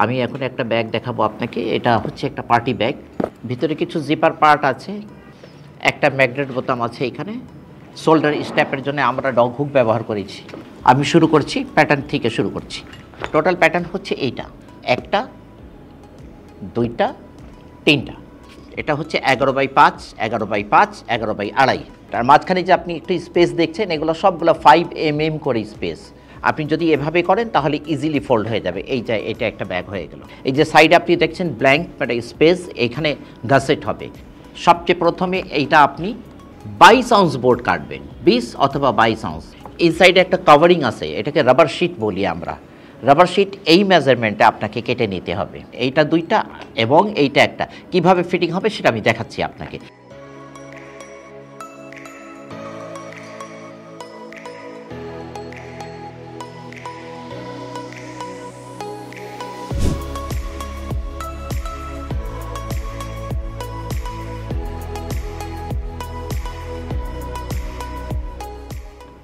আমি এখন একটা ব্যাগ দেখাবো আপনাকে। এটা হচ্ছে একটা পার্টি ব্যাগ, ভিতরে কিছু জিপার পার্ট আছে, একটা ম্যাগনেট বোতাম আছে এখানে, শোল্ডার স্ট্র্যাপের জন্য আমরা ডগ হুক ব্যবহার করেছি। আমি শুরু করছি, প্যাটার্ন থেকে শুরু করছি। টোটাল প্যাটার্ন হচ্ছে এইটা, একটা, দুইটা, তিনটা। এটা হচ্ছে 11x5, 11x5, 11x2.5। তার মাঝখানে যে আপনি একটু স্পেস দেখছেন, এগুলো সবগুলো 5 mm করে স্পেস। আপনি যদি এভাবে করেন তাহলে ইজিলি ফোল্ড হয়ে যাবে। এই যে এটা একটা ব্যাগ হয়ে গেল। এই যে সাইডে আপনি দেখছেন ব্ল্যাঙ্ক একটা স্পেস, এখানে গাসেট হবে। সবচেয়ে প্রথমে এইটা আপনি 22 আউন্স বোর্ড কাটবেন, 20 অথবা 22 আউন্স। এই সাইডে একটা কভারিং আছে, এটাকে রাবার শিট বলি আমরা। রাবার শিট এই মেজারমেন্টে আপনাকে কেটে নিতে হবে। এইটা দুইটা এবং এইটা একটা। কিভাবে ফিটিং হবে সেটা আমি দেখাচ্ছি আপনাকে।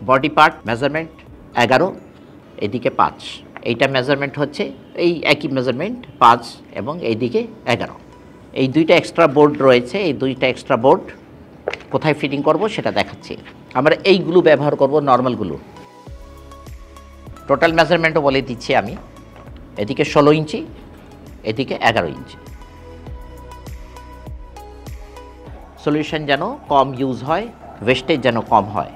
বডি পার্ট মেজারমেন্ট 11, এদিকে 5। এইটা মেজারমেন্ট হচ্ছে এই একই মেজারমেন্ট 5 এবং এইদিকে 11। এই দুইটা এক্সট্রা বোর্ড রয়েছে, এই দুইটা এক্সট্রা বোর্ড কোথায় ফিটিং করব সেটা দেখাচ্ছি। আমরা এইগুলো ব্যবহার করব, নর্মালগুলো। টোটাল মেজারমেন্টও বলে দিচ্ছি আমি। এদিকে 16 ইঞ্চি, এদিকে 11 ইঞ্চি। সলিউশন যেন কম ইউজ হয়, ওয়েস্টেজ যেন কম হয়,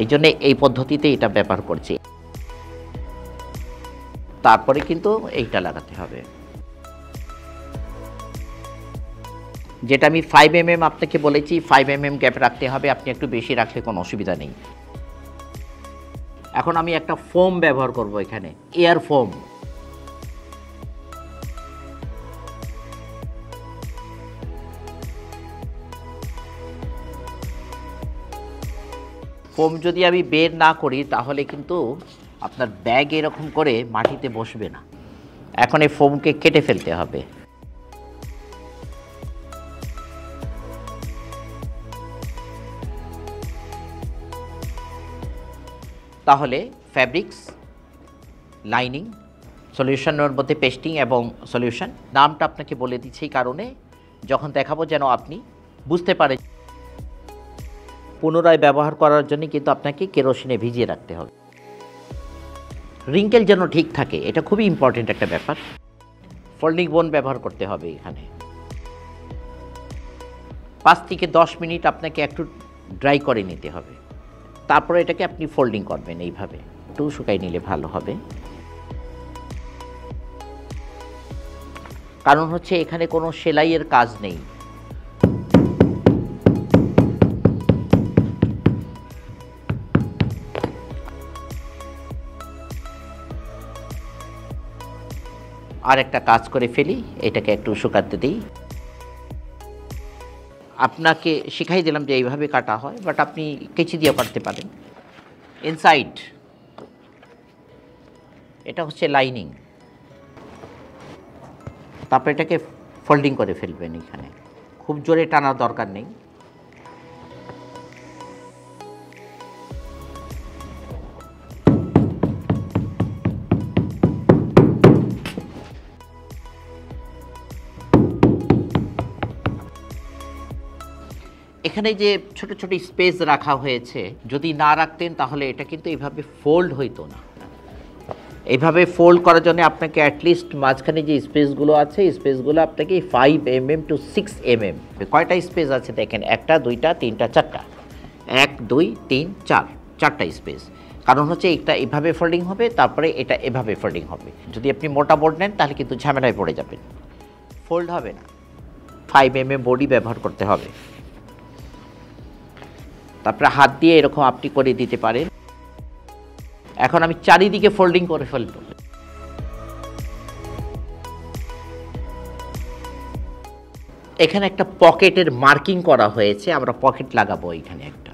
এই জন্যে এই পদ্ধতিতে এটা ব্যবহার করছি। তারপরে কিন্তু এইটা লাগাতে হবে, যেটা আমি 5 mm আপনাকে বলেছি। 5 mm গ্যাপ রাখতে হবে, আপনি একটু বেশি রাখলে কোনো অসুবিধা নেই। এখন আমি একটা ফোম ব্যবহার করব এখানে, এয়ার ফোম। ফোম যদি আমি বের না করি তাহলে কিন্তু আপনার ব্যাগ এরকম করে মাটিতে বসবে না। এখন এই ফোমকে কেটে ফেলতে হবে। তাহলে ফ্যাব্রিক্স, লাইনিং, সলিউশনের মধ্যে পেস্টিং এবং সলিউশন। নামটা আপনাকে বলে দিচ্ছি এই কারণে, যখন দেখাবো যেন আপনি বুঝতে পারেন। পুনরায় ব্যবহার করার জন্য কিন্তু আপনাকে কেরোসিনে ভিজিয়ে রাখতে হবে। রিঙ্কেল যেন ঠিক থাকে, এটা খুবই ইম্পর্টেন্ট একটা ব্যাপার। ফোল্ডিং বোন ব্যবহার করতে হবে এখানে। 5 থেকে 10 মিনিট আপনাকে একটু ড্রাই করে নিতে হবে, তারপরে এটাকে আপনি ফোল্ডিং করবেন এইভাবে। একটু শুকাই নিলে ভালো হবে, কারণ হচ্ছে এখানে কোনো সেলাইয়ের কাজ নেই। আর একটা কাজ করে ফেলি, এটাকে একটু শুকাতে দিই। আপনাকে শিখাই দিলাম যে এইভাবে কাটা হয়, বাট আপনি কেচি দিয়ে কাটতে পারেন। ইনসাইড এটা হচ্ছে লাইনিং, তারপর এটাকে ফোল্ডিং করে ফেলবেন। এখানে খুব জোরে টানার দরকার নেই। এখানে যে ছোট ছোট স্পেস রাখা হয়েছে, যদি না রাখতেন তাহলে এটা কিন্তু এইভাবে ফোল্ড হইতো না। এইভাবে ফোল্ড করার জন্য আপনাকে অ্যাটলিস্ট মাঝখানে যে স্পেসগুলো আছে, স্পেসগুলো আপনাকে 5 mm to 6 mm। কয়টা স্পেস আছে দেখেন, 1টা 2টা 3টা 4টা, 1 2 3 4, 4টা স্পেস। কারণ হচ্ছে এটা এভাবে ফোল্ডিং হবে, তারপরে এটা এভাবে ফোল্ডিং হবে। যদি আপনি মোটা বোর্ড নেন তাহলে কিন্তু ঝামেলায় পড়ে যাবেন, ফোল্ড হবে না। 5 mm বডি ব্যবহার করতে হবে। তারপরে হাত দিয়ে এরকম আপনি করে দিতে পারেন। এখন আমি চারিদিকে ফোল্ডিং করে ফেলব। এখানে একটা পকেটের মার্কিং করা হয়েছে, আমরা পকেট লাগাবো এখানে একটা।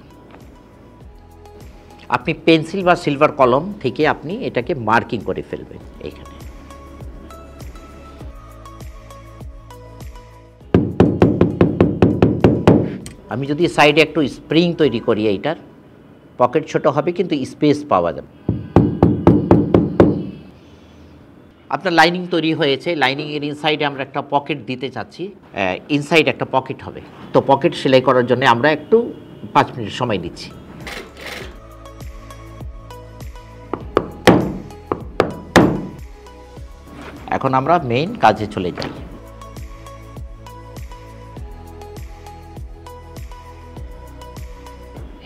আপনি পেন্সিল বা সিলভার কলম থেকে আপনি এটাকে মার্কিং করে ফেলবেন এইখানে। আমি যদি সাইডে একটু স্প্রিং তৈরি করি, এইটার পকেট ছোট হবে কিন্তু স্পেস পাওয়া যাবে। আপনার লাইনিং তৈরি হয়েছে, লাইনিংয়ের ইনসাইডে আমরা একটা পকেট দিতে চাচ্ছি, ইনসাইড একটা পকেট হবে। তো পকেট সেলাই করার জন্য আমরা একটু 5 মিনিট সময় নিচ্ছি। এখন আমরা মেইন কাজে চলে যাই।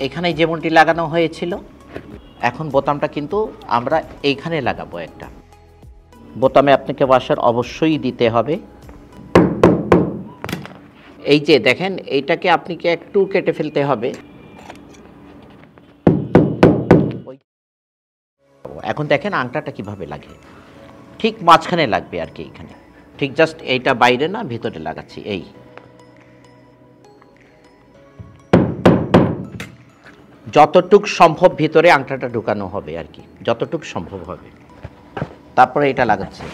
এখানে যেমনটি লাগানো হয়েছিল, এখন বোতামটা কিন্তু আমরা এইখানে লাগাবো। একটা বোতামে আপনাকে ওয়াশার অবশ্যই দিতে হবে। এই যে দেখেন, এইটাকে আপনাকে একটু কেটে ফেলতে হবে। এখন দেখেন আংটাটা কিভাবে লাগে, ঠিক মাঝখানে লাগবে আর কি, এইখানে ঠিক জাস্ট এইটা বাইরে না ভিতরে লাগাচ্ছি। এই যতটুক সম্ভব ভিতরে আংটাটা ঢুকানো হবে আর কি, যতটুক সম্ভব হবে। তারপরে এটা লাগাচ্ছি।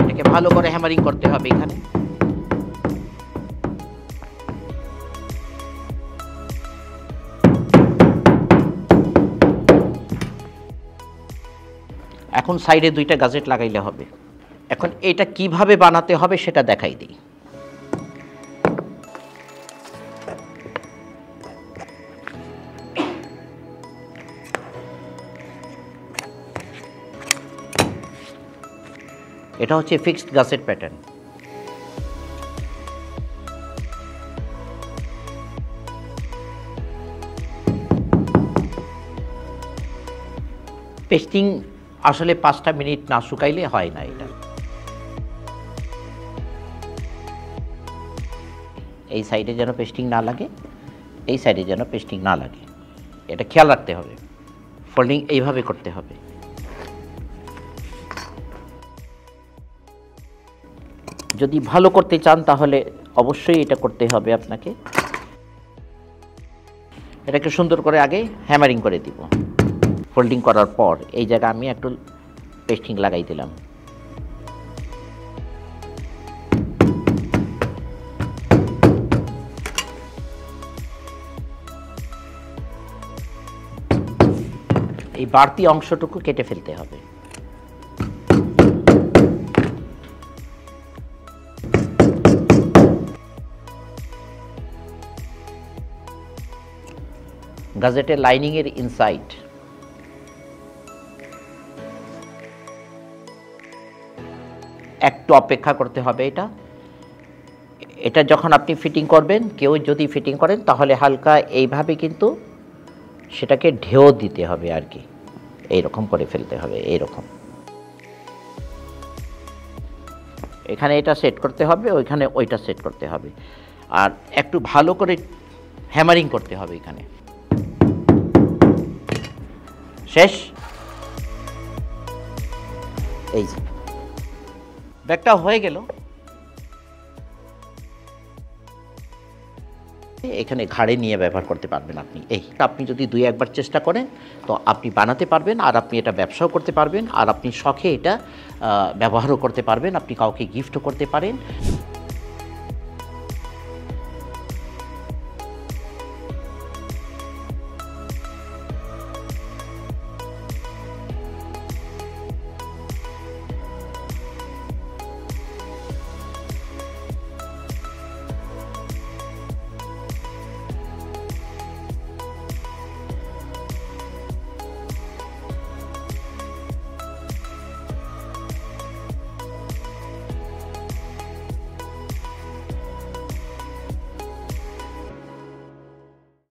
এটাকে ভালো করে হ্যামারিং করতে হবে এখানে। এখন সাইডে 2টা গাজেট লাগাইলে হবে। এখন এটা কিভাবে বানাতে হবে সেটা দেখাই দিই। এটা হচ্ছে ফিক্সড গাজেট প্যাটার্ন। পেস্টিং আসলে 5টা মিনিট না শুকাইলে হয় না। এটা এই সাইডে যেন পেস্টিং না লাগে, এই সাইডে যেন পেস্টিং না লাগে, এটা খেয়াল রাখতে হবে। ফোল্ডিং এইভাবে করতে হবে। যদি ভালো করতে চান তাহলে অবশ্যই এটা করতে হবে আপনাকে। এটাকে সুন্দর করে আগে হ্যামারিং করে দিব। ফোল্ডিং করার পর এই জায়গায় আমি একটু পেস্টিং লাগাই দিলাম। এই বাড়তি অংশটুকু কেটে ফেলতে হবে। গাজেটের লাইনিংয়ের ইনসাইড একটু অপেক্ষা করতে হবে। এটা যখন আপনি ফিটিং করবেন, কেউ যদি ফিটিং করেন তাহলে হালকা এইভাবে কিন্তু সেটাকে ঢেউ দিতে হবে আর কি, এইরকম করে ফেলতে হবে। এইরকম এখানে এটা সেট করতে হবে, ওইখানে ওইটা সেট করতে হবে, আর একটু ভালো করে হ্যামারিং করতে হবে এখানে। শেষ। এই যে ব্যাগটা হয়ে গেল। এখানে ঘাড়ে নিয়ে ব্যবহার করতে পারবেন আপনি। আপনি যদি 2-1 বার চেষ্টা করেন তো আপনি বানাতে পারবেন, আর আপনি এটা ব্যবসাও করতে পারবেন, আর আপনি শখে এটা ব্যবহারও করতে পারবেন, আপনি কাউকে গিফটও করতে পারেন।